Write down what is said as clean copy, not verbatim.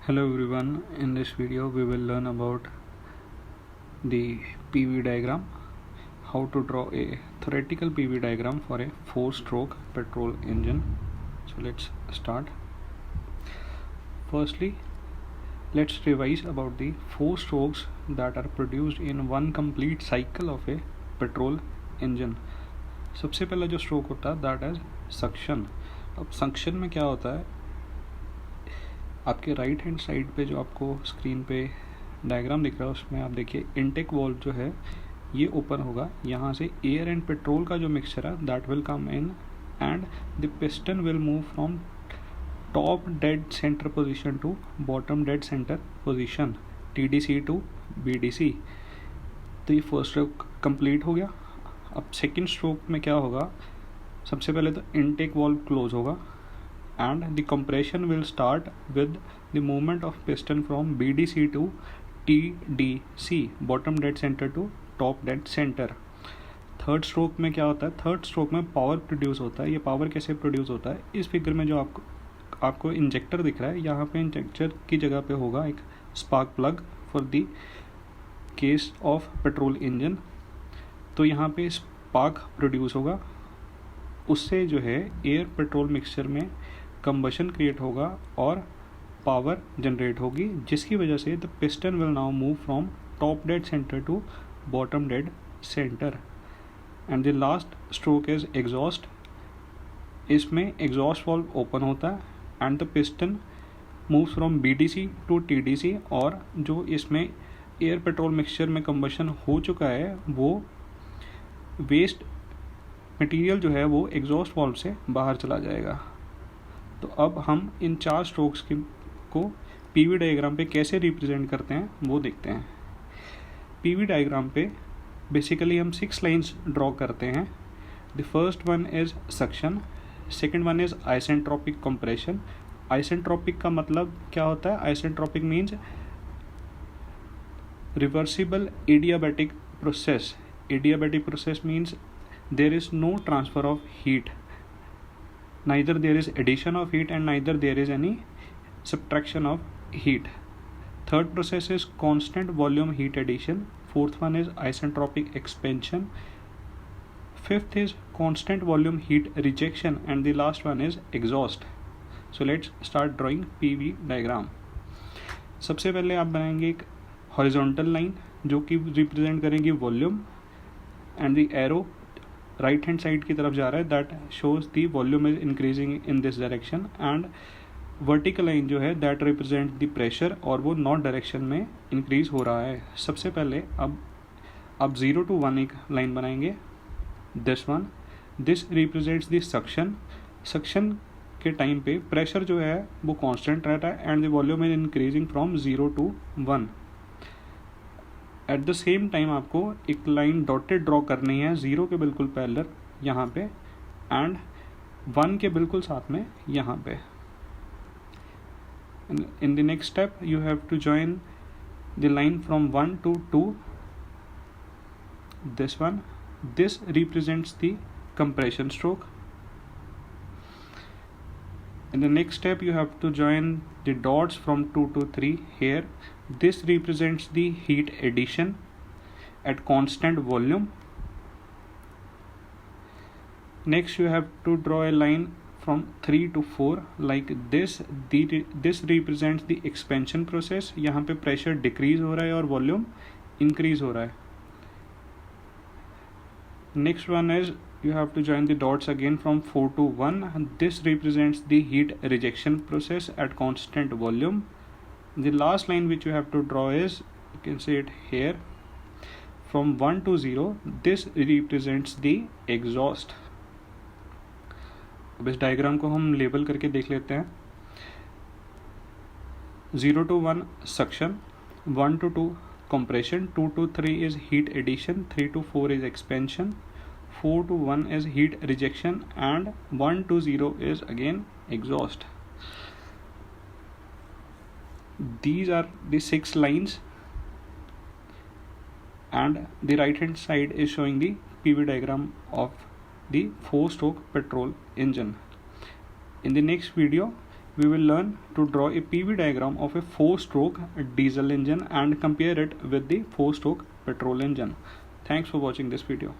Hello everyone, in this video we will learn about the PV diagram, how to draw a theoretical PV diagram for a 4-stroke petrol engine. So let's start. Firstly, let's revise about the 4 strokes that are produced in one complete cycle of a petrol engine. सबसे पहला जो stroke होता है that is suction. अब suction में क्या होता है, आपके राइट हैंड साइड पे जो आपको स्क्रीन पे डायग्राम दिख रहा है उसमें आप देखिए इनटेक वाल्व जो है ये ओपन होगा. यहाँ से एयर एंड पेट्रोल का जो मिक्सचर है that will come in and the piston will move from top dead centre position to bottom dead centre position, TDC to BDC. तो ये फर्स्ट स्ट्रोक कंप्लीट हो गया. अब सेकेंड स्ट्रोक में क्या होगा, सबसे पहले तो इनटेक वाल्व क्लोज होगा and the compression will start with the movement of piston from BDC to TDC, bottom dead center to top dead center. Third stroke में क्या होता है, थर्ड स्ट्रोक में पावर प्रोड्यूस होता है. ये पावर कैसे प्रोड्यूस होता है, इस फिगर में जो आपको इंजेक्टर दिख रहा है, यहाँ पे इंजेक्टर की जगह पे होगा एक spark plug for the case of petrol engine. तो यहाँ पे स्पार्क प्रोड्यूस होगा, उससे जो है एयर पेट्रोल मिक्सचर में कंबशन क्रिएट होगा और पावर जनरेट होगी, जिसकी वजह से the piston will now move from top dead centre to bottom dead centre. And the last stroke is exhaust. इसमें एग्जॉस्ट वाल्व ओपन होता है and the piston moves from BDC to TDC, और जो इसमें एयर पेट्रोल मिक्सचर में combustion हो चुका है वो वेस्ट मटेरियल जो है वो एग्जॉस्ट वाल्व से बाहर चला जाएगा. तो अब हम इन 4 स्ट्रोक्स को PV डायग्राम पे कैसे रिप्रेजेंट करते हैं वो देखते हैं. PV डायग्राम पे बेसिकली हम 6 लाइंस ड्रॉ करते हैं. The first one is suction, second one is isentropic compression. Isentropic का मतलब क्या होता है, isentropic means reversible adiabatic process. Adiabatic process means there is no transfer of heat, neither there is addition of heat and neither there is any subtraction of heat. Third process is constant volume heat addition. Fourth one is isentropic expansion. Fifth is constant volume heat rejection and the last one is exhaust. So let's start drawing PV diagram. सबसे पहले आप बनाएंगे एक horizontal line जो कि represent करेंगी volume, and the arrow right hand side की तरफ जा रहा है that shows the volume is increasing in this direction, and vertical line जो है दैट रिप्रेजेंट द प्रेशर और वो नॉर्थ डायरेक्शन में इंक्रीज हो रहा है. सबसे पहले अब 0 to 1 एक लाइन बनाएंगे. This one, this represents the suction. Suction के टाइम पे प्रेशर जो है वो कांस्टेंट रहता है and the volume is increasing from 0 to 1. At the same time आपको एक लाइन डॉटेड ड्रॉ करनी है 0 के बिल्कुल पैरेलल यहाँ पे एंड 1 के बिल्कुल साथ में यहाँ पे. In the next step you have to join the line from 1 to 2. This one, this represents the compression stroke. In the next step you have to join the dots from 2 to 3 here. This represents the heat addition at constant volume. Next you have to draw a line from 3 to 4 like this. This represents the expansion process. यहाँ पे pressure decrease हो रहा है और volume increase हो रहा है. Next one is you have to join the dots again from 4 to 1. This represents the heat rejection process at constant volume. The last line which you have to draw is, you can see it here, from 1 to 0. This represents the exhaust. अब इस diagram को हम label करके देख लेते हैं. 0 to 1 suction, 1 to 2 compression, 2 to 3 is heat addition, 3 to 4 is expansion, 4 to 1 is heat rejection, and 1 to 0 is again exhaust. These are the 6 lines and the right hand side is showing the PV diagram of the 4-stroke petrol engine. In the next video we will learn to draw a PV diagram of a 4-stroke diesel engine and compare it with the 4-stroke petrol engine. Thanks for watching this video.